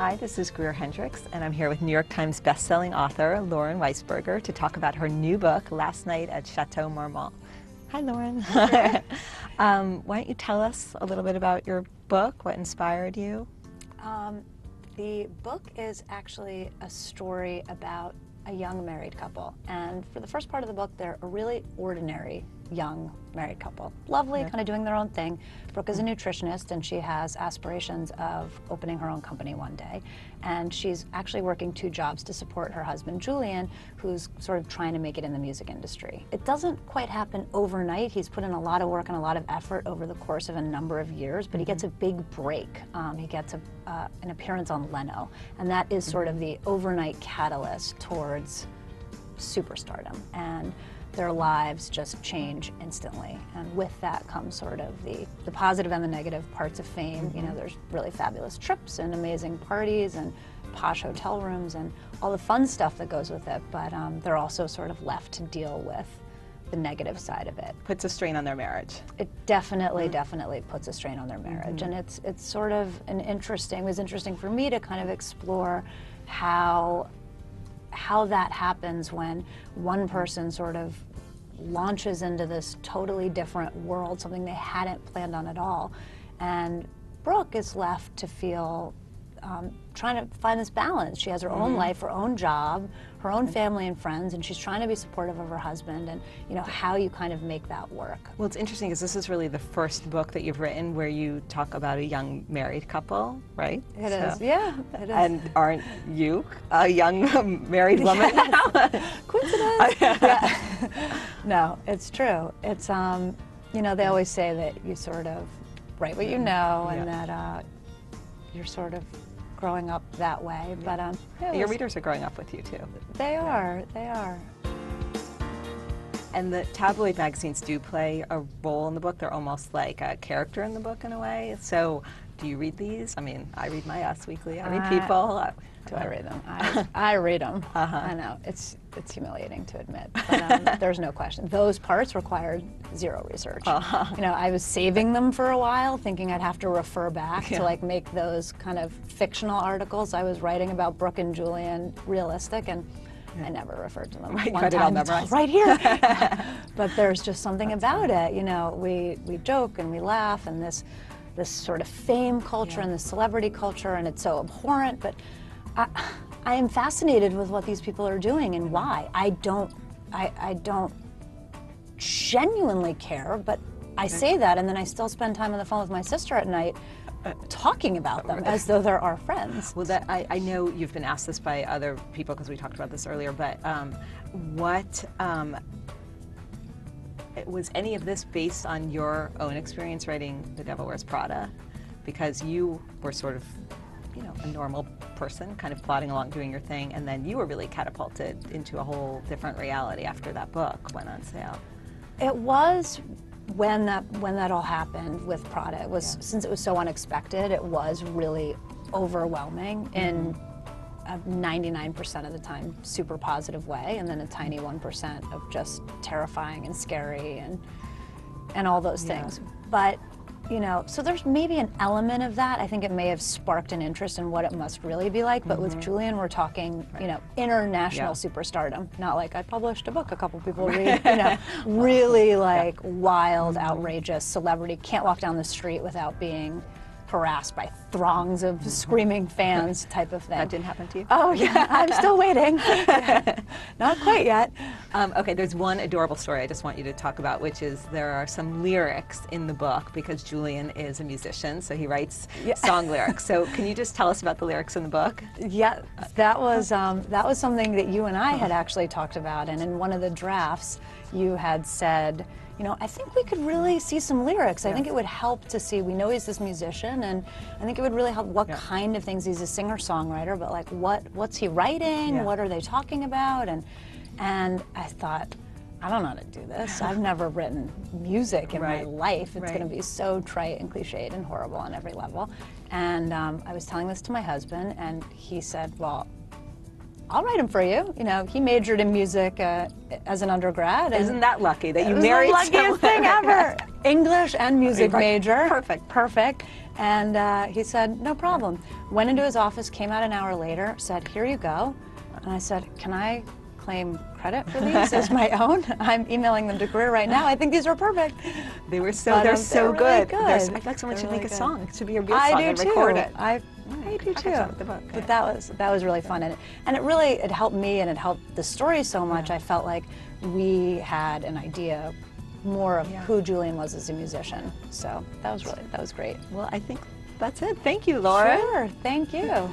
Hi, this is Greer Hendricks, and I'm here with New York Times bestselling author Lauren Weisberger to talk about her new book, Last Night at Chateau Marmont. Hi, Lauren. Hi. Why don't you tell us a little bit about your book, what inspired you? The book is actually a story about a young married couple, and for the first part of the book, they're a really ordinary young married couple. Lovely, kind of doing their own thing. Brooke is a nutritionist, and she has aspirations of opening her own company one day, and she's actually working 2 jobs to support her husband Julian, who's sort of trying to make it in the music industry. It doesn't quite happen overnight. He's put in a lot of work and a lot of effort over the course of a number of years, but he gets a big break. He gets an appearance on Leno, and that is sort of the overnight catalyst towards superstardom, and their lives just change instantly. And with that comes sort of the positive and the negative parts of fame. You know, there's really fabulous trips and amazing parties and posh hotel rooms and all the fun stuff that goes with it, but they're also sort of left to deal with the negative side of it. Puts a strain on their marriage. It definitely, definitely puts a strain on their marriage. And it's sort of it was interesting for me to kind of explore how that happens when one person sort of launches into this totally different world, something they hadn't planned on at all. And Brooke is left to feel, trying to find this balance. She has her own life, her own job, her own family and friends, and she's trying to be supportive of her husband, and you know, how you kind of make that work. Well, it's interesting because this is really the first book that you've written where you talk about a young married couple, right? It is, yeah, it is. And aren't you a young married woman now? Coincidence? Yeah. No, it's true. It's, you know, they always say that you sort of write what you know, and that you're sort of growing up that way, but your readers are growing up with you too. They are, they are. And the tabloid magazines do play a role in the book. They're almost like a character in the book in a way. So do you read these? I mean, I read my Us Weekly. I read People. Do I read them? I read them. I know. It's humiliating to admit, but there's no question. Those parts required 0 research. You know, I was saving them for a while, thinking I'd have to refer back to like make those kind of fictional articles I was writing about Brooke and Julian realistic, and I never referred to them. Right, one time, right here. But there's just something about it. You know, we joke and we laugh, and this sort of fame culture and this celebrity culture, and it's so abhorrent, but I am fascinated with what these people are doing and why. I don't genuinely care, but I say that, and then I still spend time on the phone with my sister at night talking about them as though they're our friends. Well, I know you've been asked this by other people because we talked about this earlier, but was any of this based on your own experience writing The Devil Wears Prada? Because you were sort of, you know, a normal person, kind of plodding along doing your thing, and then you were really catapulted into a whole different reality after that book went on sale. It was when that all happened with Prada. It was since it was so unexpected, it was really overwhelming in a 99% of the time super positive way, and then a tiny 1% of just terrifying and scary and all those things. But you know, so there's maybe an element of that. I think it may have sparked an interest in what it must really be like, but with Julian we're talking, you know, international superstardom. Not like I published a book a couple people read, you know, really like wild, outrageous celebrity, can't walk down the street without being harassed by throngs of screaming fans type of thing. That didn't happen to you? Oh yeah, I'm still waiting. Not quite yet. Okay, there's one adorable story I just want you to talk about, which is there are some lyrics in the book because Julian is a musician, so he writes song lyrics. So can you just tell us about the lyrics in the book? Yeah, that was something that you and I had actually talked about, and in one of the drafts you had said, you know, I think we could really see some lyrics. I think it would help to see, we know he's this musician, and I think it would really help what kind of things, he's a singer-songwriter, but like what's he writing? What are they talking about? And I thought, I don't know how to do this. I've never written music in my life. It's going to be so trite and cliched and horrible on every level. And I was telling this to my husband, and he said, well, I'll write them for you. You know, he majored in music as an undergrad. Isn't that lucky that you married someone? It was the luckiest thing ever. English and music major. Perfect. Perfect. And he said, no problem. Went into his office, came out an hour later, said, here you go. And I said, can I claim credit for these as my own? I'm emailing them to Career right now. I think these are perfect. They were so, they're so really good. good. I feel like someone should Really make a good. song. It should be a real song and record it. I do too. The book. But that was really fun, and it really helped me, and it helped the story so much. I felt like we had an idea more of who Julian was as a musician. So that was great. Well, I think that's it. Thank you, Laura. Sure. Thank you.